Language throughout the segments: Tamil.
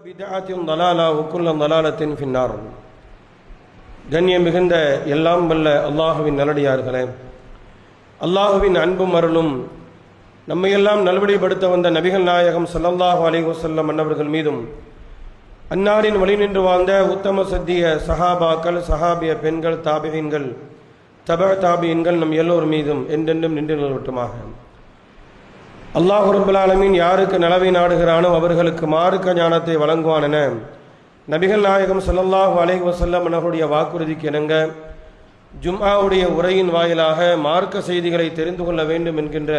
பித்அத்தின் ضلالة وكل ضلالة في النار. கண்ணியம் மிகுந்த எல்லாம் வல்ல அல்லாஹ்வின் நல்லடியார்களே, அல்லாஹ்வின் அன்பும் அருளும் நம்மையெல்லாம் நல்வழிப்படுத்த வந்த நபிகள் நாயகம் ஸல்லல்லாஹு அலைஹி வஸல்லம் அன்னவர்கள் மீதும் அன்னாரின் வழி நின்று வாழ்ந்த உத்தம சத்திய சஹாபாக்கள், சஹாபிய பெண்கள், தாபிஈன்கள், தாபிஈன்கள் நம் எல்லோர் மீதும் என்றென்றும் நின்று நிலவட்டுமாக. அல்லாஹ் ரப்பல் ஆலமீன் யாருக்கு நலவை நாடுகிறானோ அவர்களுக்கு மார்க்க ஞானத்தை வழங்குவான் என நபிகள் நாயகம் ஸல்லல்லாஹு அலைஹி வஸல்லம் அவர்களுடைய வாக்குறுதிக்கு இணங்க ஜும்ஆவுடைய உரையின் வாயிலாக மார்க்க செய்திகளை தெரிந்து கொள்ள வேண்டும் என்கின்ற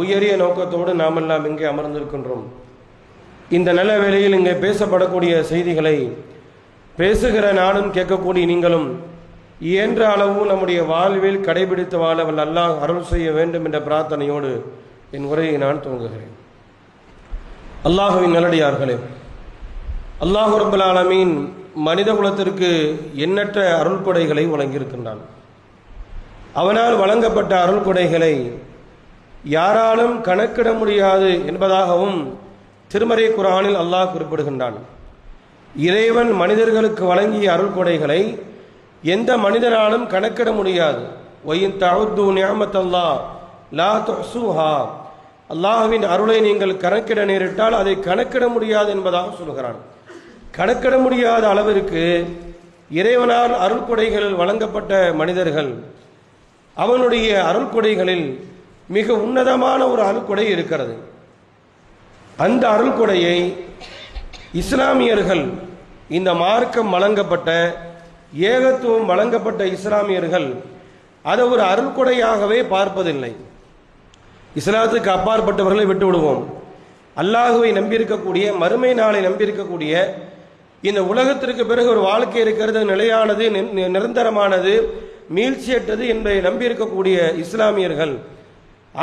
உயரிய நோக்கத்தோடு நாமெல்லாம் இங்கே அமர்ந்திருக்கின்றோம். இந்த நல்ல வேளையில் இங்கே பேசப்படக்கூடிய செய்திகளை பேசுகிற நானும் கேட்கக்கூடிய நீங்களும் இயன்ற அளவு நம்முடைய வாழ்வில் கடைபிடித்து வாழ வல்ல அல்லாஹ் அருள் செய்ய வேண்டும் என்ற பிரார்த்தனையோடு என் உரையை நான் துவங்குகிறேன். அல்லாஹ்வின் நல்லடியார்களே, அல்லாஹ் ரப்பல் ஆலமீன் மனித குலத்திற்கு எண்ணற்ற அருள் கொடைகளை வழங்கியிருக்கின்றான். அவனால் வழங்கப்பட்ட அருள் கொடைகளை யாராலும் கணக்கிட முடியாது என்பதாகவும் திருமறை குர்ஆனில் அல்லாஹ் குறிப்பிடுகின்றான். இறைவன் மனிதர்களுக்கு வழங்கிய அருள் கொடைகளை எந்த மனிதனாலும் கணக்கிட முடியாது. வயின் தஅது நிஅமத்தல்லாஹ் லா துஹ்ஸூஹா, அல்லாஹ்வின் அருளை நீங்கள் கணக்கிட நேரிட்டால் அதை கணக்கிட முடியாது என்பதாக சொல்கிறான். கணக்கிட முடியாத அளவிற்கு இறைவனால் அருள் கொடைகளில் வழங்கப்பட்ட மனிதர்கள், அவனுடைய அருள் கொடைகளில் மிக உன்னதமான ஒரு அருள் கொடை இருக்கிறது. அந்த அருள் கொடையை இஸ்லாமியர்கள், இந்த மார்க்கம் வழங்கப்பட்ட, ஏகத்துவம் வழங்கப்பட்ட இஸ்லாமியர்கள் அதை ஒரு அருள் கொடையாகவே பார்ப்பதில்லை. இஸ்லாத்துக்கு அப்பாற்பட்டவர்களை விட்டு விடுவோம். அல்லாஹுவை நம்பியிருக்கக்கூடிய, மறுமை நாளை நம்பியிருக்கக்கூடிய, இந்த உலகத்திற்கு பிறகு ஒரு வாழ்க்கை இருக்கிறது, நிலையானது, நிரந்தரமானது, மீழ்ச்சியற்றது என்பதை நம்பியிருக்கக்கூடிய இஸ்லாமியர்கள்,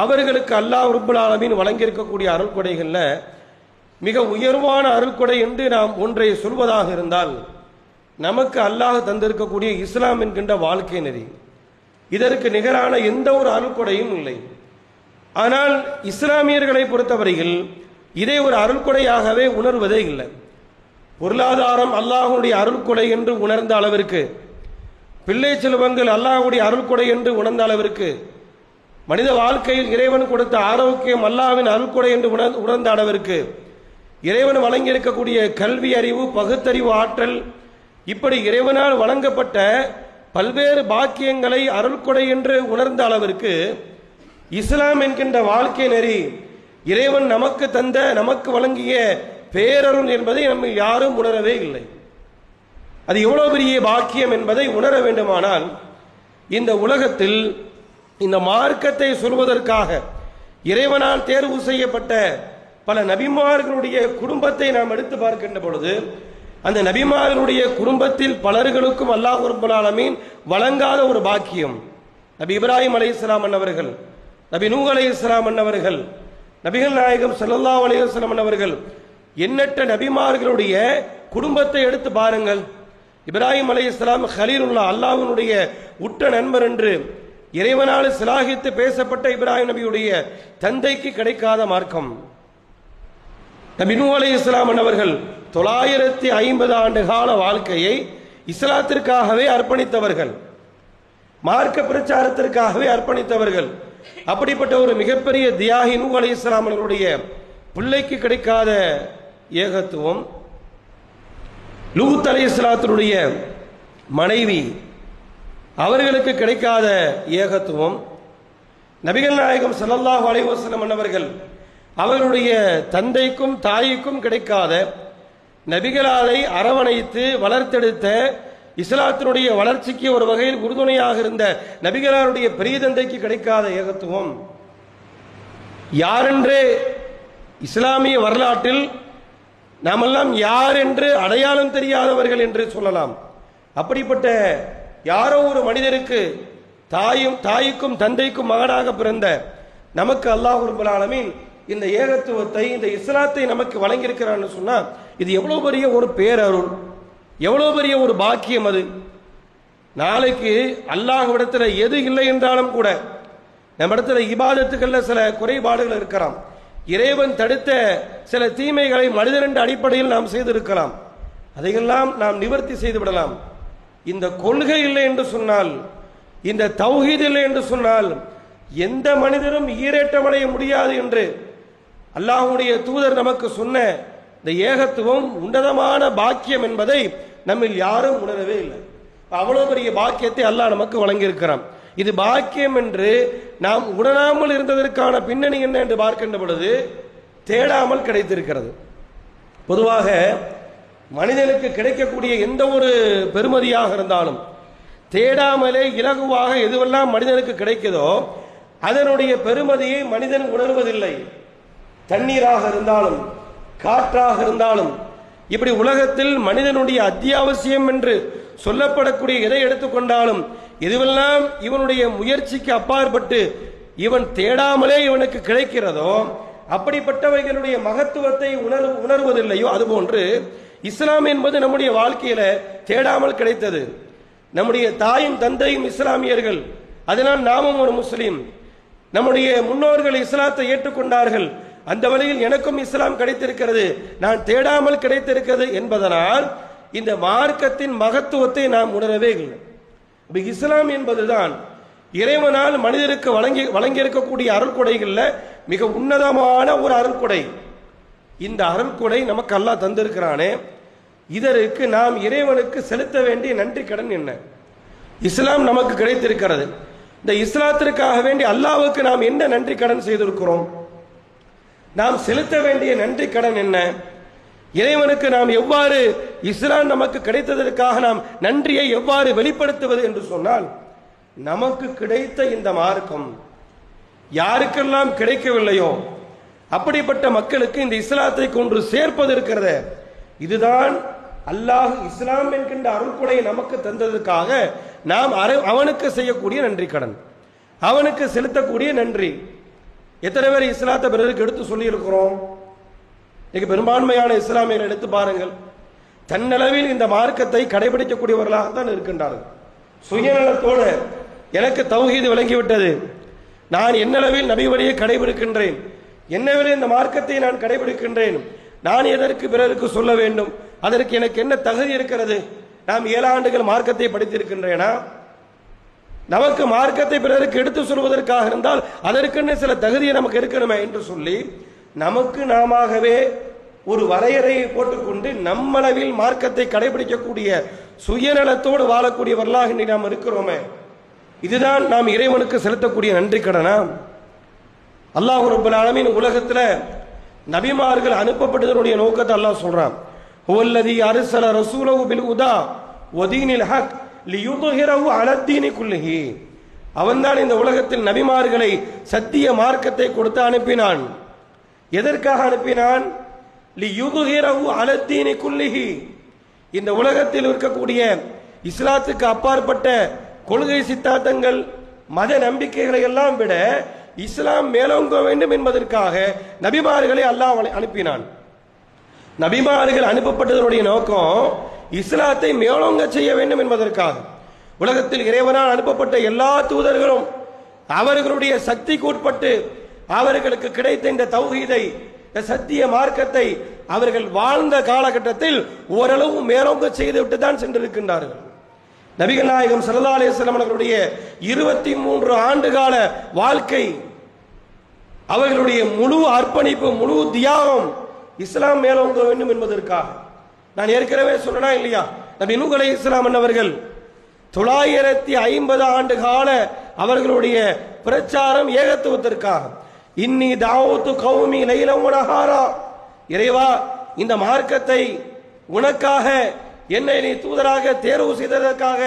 அவர்களுக்கு அல்லாஹ் ரப்பல் ஆலமீன் வழங்கியிருக்கக்கூடிய அருள் கொடைகளில் மிக உயர்வான அருள் கொடை என்று நாம் ஒன்றை சொல்வதாக இருந்தால் நமக்கு அல்லாஹ் தந்திருக்கக்கூடிய இஸ்லாம் என்கின்ற வாழ்க்கை நெறி. இதற்கு நிகரான எந்த ஒரு அருள் கொடையும் இல்லை. ஆனால் இஸ்லாமியர்களை பொறுத்தவரையில் இதை ஒரு அருள் கொடையாகவே உணர்வதே இல்லை. பொருளாதாரம் அல்லாஹ்வுடைய அருள் கொடை என்று உணர்ந்த அளவிற்கு, பிள்ளை செல்வங்கள் அல்லாஹ்வுடைய அருள் கொடை என்று உணர்ந்த அளவிற்கு, மனித வாழ்க்கையில் இறைவன் கொடுத்த ஆரோக்கியம் அல்லாஹ்வின் அருள் கொடை என்று உணர்ந்த அளவிற்கு, இறைவன் வழங்கி இருக்கக்கூடிய கல்வி அறிவு, பகுத்தறிவு, ஆற்றல், இப்படி இறைவனால் வழங்கப்பட்ட பல்வேறு பாக்கியங்களை அருள் கொடை என்று உணர்ந்த அளவிற்கு இஸ்லாம் என்கின்ற வாழ்க்கை நெறி, இறைவன் நமக்கு தந்த, நமக்கு வழங்கிய பேரருள் என்பதை நம்ம யாரும் உணரவே இல்லை. அது எவ்வளவு பெரிய பாக்கியம் என்பதை உணர வேண்டுமானால் இந்த உலகத்தில் இந்த மார்க்கத்தை சொல்வதற்காக இறைவனால் தேர்வு செய்யப்பட்ட பல நபிமார்களுடைய குடும்பத்தை நாம் எடுத்து பார்க்கின்ற பொழுது, அந்த நபிமார்களுடைய குடும்பத்தில் பலர்களுக்கும் அல்லாஹ் ரப்பல் ஆலமீன் வழங்காத ஒரு பாக்கியம். நபி இப்ராஹிம் அலைஹிஸ்ஸலாம் அன்னவர்கள், நபி நூஹ் அலைஹிஸ்ஸலாம் அன்னவர்கள், நபிகள் நாயகம் ஸல்லல்லாஹு அலைஹி வஸல்லம் அன்னவர்கள், எண்ணற்ற நபிமார்களுடைய குடும்பத்தை எடுத்து பாருங்கள். இப்ராஹிம் அலைஹிஸ்ஸலாம் கலீலுல்லாஹ், அல்லாஹ்வினுடைய உற்ற நண்பர் என்று இறைவனால் சிலாகித்து பேசப்பட்ட இப்ராஹிம் நபியுடைய தந்தைக்கு கிடைக்காத மார்க்கம். நபி நூஹ் அலைஹிஸ்ஸலாம் அன்னவர்கள் 950 ஆண்டு கால வாழ்க்கையை இஸ்லாத்திற்காகவே அர்ப்பணித்தவர்கள், மார்க்க பிரச்சாரத்திற்காகவே அர்ப்பணித்தவர்கள். அப்படிப்பட்ட ஒரு மிகப்பெரிய தியாகி நூஹ் அலைஹிஸ்ஸலாம் அவர்களுடைய பிள்ளைக்கு கிடைக்காத ஏகத்துவம், லூத் அலைஹிஸ்ஸலாத்துடைய மனைவி அவர்களுக்கு கிடைக்காத ஏகத்துவம், நபிகள் நாயகம் ஸல்லல்லாஹு அலைஹி வஸல்லம் அன்னவர்கள் அவர்களுடைய தந்தைக்கும் தாய்க்கும் கிடைக்காத, நபிகளாரை அரவணைத்து வளர்த்தெடுத்த, இஸ்லாத்தினுடைய வளர்ச்சிக்கு ஒரு வகையில் உறுதுணையாக இருந்த நபிகளாருடைய பெரிய தந்தைக்கு கிடைக்காத ஏகத்துவம், யாரென்றே இஸ்லாமிய வரலாற்றில் நாமெல்லாம் யார் என்று அடையாளம் தெரியாதவர்கள் என்று சொல்லலாம். அப்படிப்பட்ட யாரோ ஒரு மனிதருக்கு தாய்க்கும் தந்தைக்கும் மகனாக பிறந்த நமக்கு அல்லாஹ் ரப்பல் ஆலமீன் இந்த ஏகத்துவத்தை, இந்த இஸ்லாத்தை நமக்கு வழங்கியிருக்கிறான்னு சொன்னா இது எவ்வளவு பெரிய ஒரு பேரருள், எவ்வளவு பெரிய ஒரு பாக்கியம். அது நாளைக்கு அல்லாஹ்விடத்தில் எது இல்லை என்றாலும் கூட நம்ம இடத்துல இபாதத்துக்கள்ல சில குறைபாடுகள் இருக்கலாம். இறைவன் தடுத்த சில தீமைகளை மனிதன் என்ற அடிப்படையில் நாம் செய்திருக்கலாம். அதையெல்லாம் நாம் நிவர்த்தி செய்து விடலாம். இந்த கொள்கை இல்லை என்று சொன்னால், இந்த தௌஹீத் இல்லை என்று சொன்னால் எந்த மனிதனும் ஈரேற்றமடைய முடியாது என்று அல்லாஹ்வுடைய தூதர் நமக்கு சொன்ன இந்த ஏகத்துவம் உன்னதமான பாக்கியம் என்பதை நம்மில் யாரும் உணரவே இல்லை. அவ்வளவு பெரிய பாக்கியத்தை அல்லாஹ் நமக்கு வழங்கியிருக்கிறான். இது பாக்கியம் என்று நாம் உணராமல் இருந்ததற்கான பின்னணி என்ன என்று பார்க்கின்ற பொழுது தேடாமல் கிடைத்திருக்கிறது. பொதுவாக மனிதனுக்கு கிடைக்கக்கூடிய எந்த ஒரு பெருமதியாக இருந்தாலும் தேடாமலே இலகுவாக எதுவெல்லாம் மனிதனுக்கு கிடைக்குதோ அதனுடைய பெருமதியை மனிதன் உணர்வதில்லை. தண்ணீராக இருந்தாலும் காற்றாக இருந்தாலும் இப்படி உலகத்தில் மனிதனுடைய அத்தியாவசியம் என்று சொல்லப்படக்கூடிய எதை எடுத்துக்கொண்டாலும் எதுவெல்லாம் இவனுடைய முயற்சிக்கு அப்பாற்பட்டு இவன் தேடாமலே இவனுக்கு கிடைக்கிறதோ அப்படிப்பட்டவைகளுடைய மகத்துவத்தை உணர்வதில்லையோ அதுபோன்று இஸ்லாம் என்பது நம்முடைய வாழ்க்கையில தேடாமல் கிடைத்தது. நம்முடைய தாயும் தந்தையும் இஸ்லாமியர்கள், அதனால் நாமும் ஒரு முஸ்லீம். நம்முடைய முன்னோர்கள் இஸ்லாத்தை ஏற்றுக்கொண்டார்கள். அந்த வழியில் எனக்கும் இஸ்லாம் கிடைத்திருக்கிறது, நான் தேடாமல் கிடைத்திருக்கிறது என்பதனால் இந்த மார்க்கத்தின் மகத்துவத்தை நாம் உணரவே இல்லை. இஸ்லாம் என்பதுதான் இறைவனால் மனிதருக்கு வழங்கியிருக்கக்கூடிய அருள்கொடைகள்ல மிக உன்னதமான ஒரு அருள்கொடை. இந்த அருள்கொடை நமக்கு அல்லாஹ் தந்திருக்கிறானே, இதற்கு நாம் இறைவனுக்கு செலுத்த வேண்டிய நன்றி கடன் என்ன? இஸ்லாம் நமக்கு கிடைத்திருக்கிறது. இந்த இஸ்லாத்திற்காக வேண்டி அல்லாஹ்வுக்கு நாம் என்ன நன்றி கடன் செய்திருக்கிறோம்? நாம் செலுத்த வேண்டிய நன்றி கடன் என்ன? இறைவனுக்கு நாம் எவ்வாறு இஸ்லாம் நமக்கு கிடைத்ததற்காக நாம் நன்றியை எவ்வாறு வெளிப்படுத்துவது என்று சொன்னால், நமக்கு கிடைத்த இந்த மார்க்கம் யாருக்கெல்லாம் கிடைக்கவில்லையோ அப்படிப்பட்ட மக்களுக்கு இந்த இஸ்லாத்தை கொன்று சேர்ப்பது இருக்கிறது. இதுதான் அல்லாஹ் இஸ்லாம் என்கின்ற அருள்கொடையை நமக்கு தந்ததற்காக நாம் அவனுக்கு செய்யக்கூடிய நன்றி கடன், அவனுக்கு செலுத்தக்கூடிய நன்றி. எத்தனை பேர் இஸ்லாத்தை பிறருக்கு எடுத்து சொல்லி இருக்கிறோம்? இன்னைக்கு பெரும்பான்மையான இஸ்லாமியர்கள் எடுத்து பாருங்கள், தன்னளவில் இந்த மார்க்கத்தை கடைபிடிக்கக்கூடியவர்களாக தான் இருக்கின்றார்கள். சுயநலத்தோடு எனக்கு தௌஹீது விளங்கிவிட்டது, நான் என்னளவில் நபி வழியை கடைபிடிக்கின்றேன், என்னவெளியில் இந்த மார்க்கத்தை நான் கடைபிடிக்கின்றேன், நான் எதற்கு பிறருக்கு சொல்ல வேண்டும், அதற்கு எனக்கு என்ன தகுதி இருக்கிறது? நாம் 7 ஆண்டுகள் மார்க்கத்தை படித்திருக்கின்றேனா? நமக்கு மார்க்கத்தை பிறருக்கு எடுத்து சொல்வதற்காக இருந்தால் அதற்குன்னு சில தகுதியை நமக்கு இருக்கணுமே என்று சொல்லி நமக்கு நாமவே ஒரு வரையறையை போட்டுக்கொண்டு நம்மளவில் மார்க்கத்தை கடைபிடிக்கக்கூடிய சுயநலத்தோடு வாழக்கூடியவர்களாக இன்றைக்கு நாம் இருக்கிறோமே, இதுதான் நாம் இறைவனுக்கு செலுத்தக்கூடிய நன்றி கடனா? அல்லாஹ் ரப்பல் ஆலமீன் உலகத்தில் நபிமார்கள் அனுப்பப்பட்டதனுடைய நோக்கத்தை அல்லாஹ் சொல்றான். ஹுவல்லதி அர்ஸல ரசூலஹு பில் ஹுதா வ தீனில் ஹக் லியுத்ஹிரஹு அலத்தீனி குல்லிஹி. அவன்தான் இந்த உலகத்தில் நபிமார்களை சத்திய மார்க்கத்தை கொடுத்து அனுப்பினான். எதற்காக அனுப்பினான்? லியுத்ஹிரஹு அலத்தீனி குல்லிஹி. இந்த உலகத்தில் இருக்கக்கூடிய இஸ்லாத்துக்கு அப்பாற்பட்ட கொள்கை சித்தாந்தங்கள் மத நம்பிக்கைகளை எல்லாம் விட இஸ்லாம் மேலோங்க வேண்டும் என்பதற்காக நபிமார்களை அல்லாஹ் அனுப்பினான். நபிமார்கள் அனுப்பப்பட்டதனுடைய நோக்கம் இஸ்லாத்தை மேலோங்க செய்ய வேண்டும் என்பதற்காக. உலகத்தில் இறைவனால் அனுப்பப்பட்ட எல்லா தூதர்களும் அவர்களுடைய சக்திக்கு உட்பட்டு அவர்களுக்கு கிடைத்த இந்த தௌஹீதை, இந்த சத்திய மார்க்கத்தை அவர்கள் வாழ்ந்த காலகட்டத்தில் ஓரளவு மேலோங்க செய்துவிட்டு தான் சென்றிருக்கின்றார்கள். நபிகள் நாயகம் ஸல்லல்லாஹு அலைஹி வஸல்லம் அவர்களுடைய 23 ஆண்டுகால வாழ்க்கை, அவர்களுடைய முழு அர்ப்பணிப்பு, முழு தியாகம் இஸ்லாம் மேலோங்க வேண்டும் என்பதற்காக. நான் ஏற்கனவே சொன்னா இல்லையா, நபி நூஹ் அலைஹிஸ்ஸலாம் அவர்கள் 950 ஆண்டு கால அவர்களுடைய பிரச்சாரம் ஏகத்துவத்திற்காக. இன்னி தாவத்து கௌமி லைலம் வ நஹாரா, இறைவா இந்த மார்க்கத்தை உனக்காக என்னை நீ தூதராக தேர்வு செய்ததற்காக,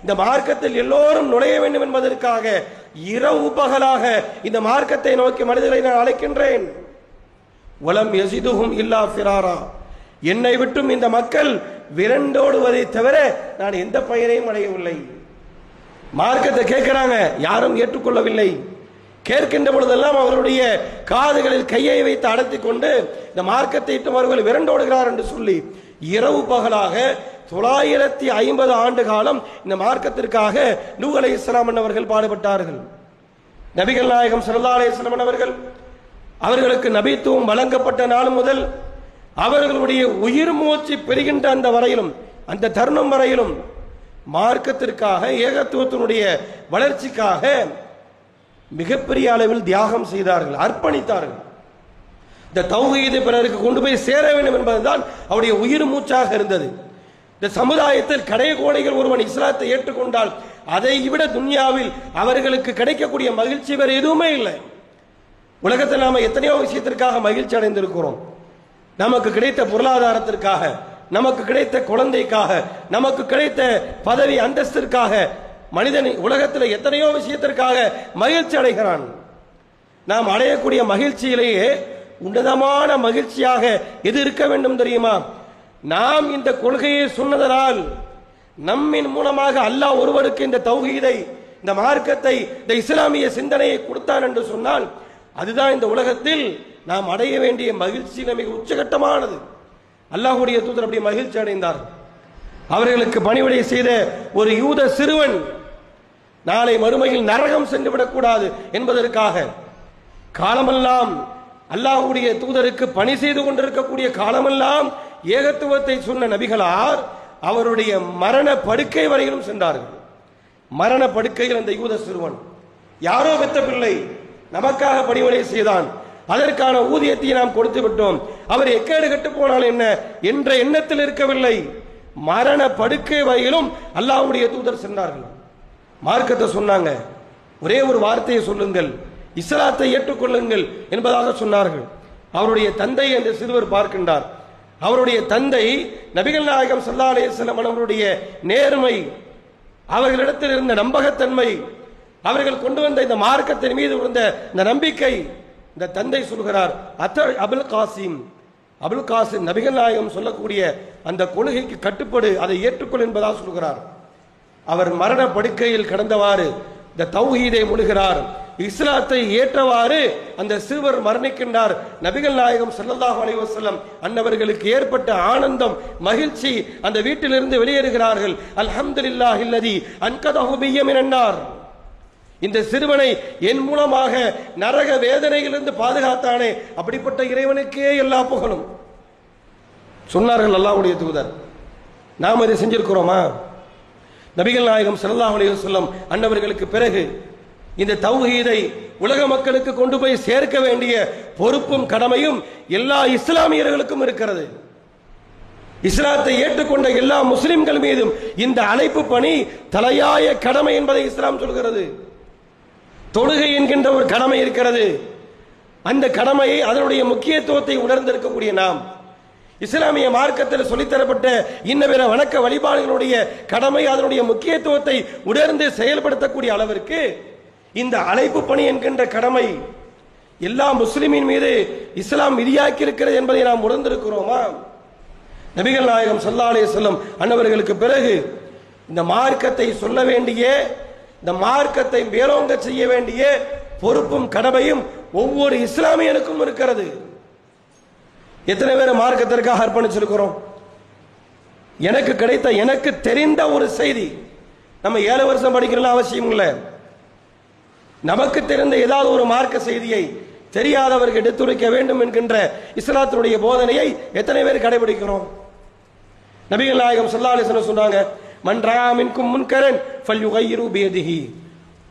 இந்த மார்க்கத்தில் எல்லோரும் நுழைய வேண்டும் என்பதற்காக இரவு பகலாக இந்த மார்க்கத்தை நோக்கி மனிதர்களை நான் அழைக்கின்றேன். வலம் யஸிதுஹும் இல்லா ஃபிராரா, என்னை விட்டும் இந்த மக்கள் விரண்டோடுவதை தவிர நான் எந்த பயனையும் அடையவில்லை. மார்க்கத்தை கேட்கிறாங்க, யாரும் ஏற்றுக்கொள்ளவில்லை. கேட்கின்ற பொழுதெல்லாம் அவர்களுடைய காதுகளில் கையை வைத்து அடர்த்தி கொண்டு இந்த மார்க்கத்தை அவர்கள் விரண்டோடுகிறார் என்று சொல்லி இரவு பகலாக 950 ஆண்டு காலம் இந்த மார்க்கத்திற்காக நூஹ் அலைஹிஸ்ஸலாம் அவர்கள் பாடுபட்டார்கள். நபிகள் நாயகம் ஸல்லல்லாஹு அலைஹி வஸல்லம் அவர்கள் அவர்களுக்கு நபித்துவம் வழங்கப்பட்ட நாள் முதல் அவர்களுடைய உயிர் மூச்சு பெறுகின்ற அந்த வரையிலும், அந்த தருணம் வரையிலும் மார்க்கத்திற்காக, ஏகத்துவத்தினுடைய வளர்ச்சிக்காக மிகப்பெரிய அளவில் தியாகம் செய்தார்கள், அர்ப்பணித்தார்கள். இந்த தௌஹீதை பிறருக்கு கொண்டு போய் சேர வேண்டும் என்பதுதான் அவருடைய உயிர் மூச்சாக இருந்தது. இந்த சமுதாயத்தில் கடைகோடிகள் ஒருவன் இஸ்லாத்தை ஏற்றுக்கொண்டால் அதை விட துன்யாவில் அவர்களுக்கு கிடைக்கக்கூடிய மகிழ்ச்சி வேறு எதுவுமே இல்லை. உலகத்தில் நாம எத்தனையோ விஷயத்திற்காக மகிழ்ச்சி அடைந்திருக்கிறோம். நமக்கு கிடைத்த பொருளாதாரத்திற்காக, நமக்கு கிடைத்த குழந்தைக்காக, நமக்கு கிடைத்த பதவி அந்தஸ்திற்காக மனிதன் உலகத்தில் எத்தனையோ விஷயத்திற்காக மகிழ்ச்சி அடைகிறான். நாம் அடையக்கூடிய மகிழ்ச்சியிலேயே உன்னதமான மகிழ்ச்சியாக எது இருக்க வேண்டும் தெரியுமா? நாம் இந்த கொள்கையை சொன்னதனால் நம்மின் மூலமாக அல்லாஹ் ஒருவருக்கு இந்த தௌஹீதை, இந்த மார்க்கத்தை, இந்த இஸ்லாமிய சிந்தனையை கொடுத்தான் என்று சொன்னால் அதுதான் இந்த உலகத்தில் நாம் அடைய வேண்டிய மகிழ்ச்சி மிக உச்சகட்டமானது. அல்லாஹ்வுடைய தூதர் அப்படி மகிழ்ச்சி அடைந்தார். அவர்களுக்கு பணிவிடை செய்த ஒரு யூத சிறுவன் நாளை மறுமையில் நரகம் சென்று விடக்கூடாது என்பதற்காக காலமெல்லாம் அல்லாஹ்வுடைய தூதருக்கு பணி செய்து கொண்டிருக்கக்கூடிய காலமெல்லாம் ஏகத்துவத்தை சொன்ன நபிகளார் அவருடைய மரண படுக்கை வரையிலும் சென்றார்கள். மரண படுக்கையில் அந்த யூத சிறுவன் யாரோ பெற்ற பிள்ளை நமக்காக பணிவிடை செய்தான், அதற்கான ஊதியத்தை நாம் கொடுத்து விட்டோம், அவர் எக்கேடு கட்டு போனால் என்ன என்ற எண்ணத்தில் இருக்கவில்லை. மரண படுக்கை வரையிலும் அல்லாஹ்வுடைய தூதர் சென்றார்கள். மார்க்கத்தை சொன்னாங்க. ஒரே ஒரு வார்த்தையை சொல்லுங்கள், இஸ்லாத்தை ஏற்றுக்கொள்ளுங்கள் என்பதாக சொன்னார்கள். அவருடைய தந்தை என்று சிறுவர் பார்க்கின்றார். அவருடைய தந்தை நபிகள் நாயகம் ஸல்லல்லாஹு அலைஹி வஸல்லம் அவருடைய நேர்மை, அவர்களிடத்தில் இருந்த நம்பகத்தன்மை, அவர்கள் கொண்டு வந்த இந்த மார்க்கத்தின் மீது இருந்த இந்த நம்பிக்கை. இந்த தந்தை சொல்கிறார், அபுல் காசிம் நபிகள் நாயகம் சொல்லக்கூடிய அந்த கொள்கைக்கு கட்டுப்படு, அதை ஏற்றுக்கொள் என்பதாக சொல்கிறார். அவர் மரண படுக்கையில் கடந்தவாறு இந்த தௌஹீதை முழுகிறார், இஸ்லாத்தை ஏற்றவாறு அந்த சிறுவர் மரணிக்கின்றார். நபிகள் நாயகம் ஸல்லல்லாஹு அலைஹி வஸல்லம் அன்னவர்களுக்கு ஏற்பட்ட ஆனந்தம், மகிழ்ச்சி, அந்த வீட்டிலிருந்து வெளியேறுகிறார்கள். அல்ஹம்துலில்லாஹில்லதி அன்கதஹு பிஹி மினன்னார். இந்த சிறுவனை என் மூலமாக நரக வேதனையிலிருந்து பாதுகாத்தானே, அப்படிப்பட்ட இறைவனுக்கே எல்லா புகழும் சொன்னார்கள் அல்லாஹ்வுடைய தூதர். நாம் இதை செஞ்சிருக்கிறோமா? நபிகள் நாயகம் ஸல்லல்லாஹு அலைஹி வஸல்லம் அன்னவர்களுக்கு பிறகு இந்த தௌஹீதை உலக மக்களுக்கு கொண்டு போய் சேர்க்க வேண்டிய பொறுப்பும் கடமையும் எல்லா இஸ்லாமியர்களுக்கும் இருக்கிறது. இஸ்லாத்தை ஏற்றுக்கொண்ட எல்லா முஸ்லிம்கள் மீதும் இந்த அழைப்பு பணி தலையாய கடமை என்பதை இஸ்லாம் சொல்கிறது. தொழுகை என்கின்ற ஒரு கடமை இருக்கிறது. அந்த கடமையை, அதனுடைய முக்கியத்துவத்தை உணர்ந்திருக்கக்கூடிய நாம், இஸ்லாமிய மார்க்கத்தில் சொல்லித்தரப்பட்ட இன்ன பிற வணக்க வழிபாடுகளுடைய கடமை, அதனுடைய முக்கியத்துவத்தை உணர்ந்து செயல்படுத்தக்கூடிய அளவிற்கு இந்த அழைப்பு பணி என்கின்ற கடமை எல்லா முஸ்லிமின் மீது இஸ்லாம் விதியாக்கி இருக்கிறது என்பதை நாம் உணர்ந்திருக்கிறோமா? நபிகள் நாயகம் ஸல்லல்லாஹு அலைஹி வஸல்லம் அன்னவர்களுக்கு பிறகு இந்த மார்க்கத்தை சொல்ல வேண்டிய, இந்த மார்க்கத்தை மேலோங்க செய்ய வேண்டிய பொறுப்பும் கடமையும் ஒவ்வொரு இஸ்லாமியனுக்கும் இருக்கிறது. எத்தனை பேர் மார்க்கத்திற்காக அர்ப்பணிச்சிருக்கிறோம்? எனக்கு கிடைத்த, எனக்கு தெரிந்த ஒரு செய்தி, நம்ம 7 வருஷம் படிக்கிறோம் அவசியம் இல்லை, நமக்கு தெரிந்த ஏதாவது ஒரு மார்க்க செய்தியை தெரியாதவர்கள் எடுத்துரைக்க வேண்டும் என்கின்ற இஸ்லாத்தினுடைய போதனையை எத்தனை பேர் கடைபிடிக்கிறோம்? நபிகள் நாயகம் ஸல்லல்லாஹு அலைஹி வஸல்லம் சொன்னாங்க, மன் ரஆ மின்கும் முன்கரன் ஃபல்யுகையிரு பியதிஹி.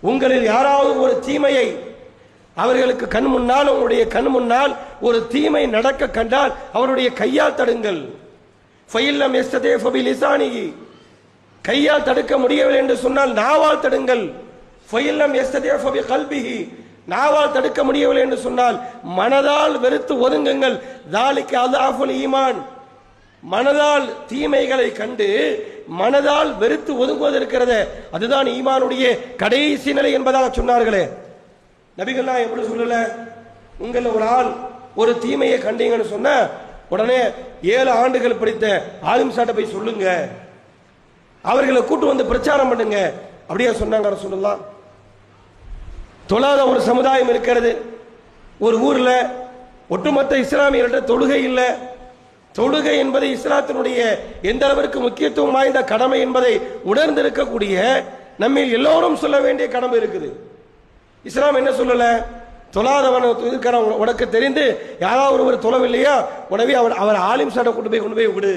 உங்களில் யாராவது ஒரு தீமையை அவர்களுக்கு கண் முன்னால், உங்களுடைய கண் முன்னால் ஒரு தீமை நடக்க கண்டால் அவருடைய கையால் தடுங்கள். ஃபயில்லம் யஸ்ததி ஃபபிலிசானிஹி. கையால் தடுக்க முடியவில்லை என்று சொன்னால் நாவால் தடுங்கள். ஃபயில்லம் யஸ்ததி ஃபபிகல்பிஹி. நாவால் தடுக்க முடியவில்லை என்று சொன்னால் மனதால் வெறுத்து ஒதுங்குங்கள். ذلك அضعف ஈமான். மனதால் தீமைகளை கண்டு மனதால் வெறுத்து ஒதுங்குவது இருக்கிறது, அதுதான் ஈமானுடைய கடைசி நிலை என்பதாக சொன்னார்களே. நபிகள்லாம் எப்படி சொல்லல, உங்கள ஒரு ஆள் ஒரு தீமையை கண்டீங்கன்னு சொன்ன உடனே 7 ஆண்டுகள் படித்த ஆலிம் சாட்ட போய் சொல்லுங்க, அவர்களை கூட்டு வந்து பிரச்சாரம் பண்ணுங்க, அப்படியே சொன்னாங்க ரசூலுல்லாஹ். தொழாத ஒரு சமுதாயம் இருக்கிறது ஒரு ஊர்ல, ஒட்டுமொத்த இஸ்லாமியர்கிட்ட தொழுகை இல்லை. தொழுகை என்பது இஸ்லாத்தினுடைய எந்த அளவிற்கு முக்கியத்துவம் வாய்ந்த கடமை என்பதை உணர்ந்திருக்கக்கூடிய நம்ம எல்லோரும் சொல்ல வேண்டிய கடமை இருக்குது. இஸ்லாம் என்ன சொல்லல, தொழாதவன் இருக்கிற உனக்கு தெரிந்து யாராவது ஒருவர் தொழவில்லையா, உடனே அவர் ஆலிம் சாட்டை கொண்டு போய் விடு.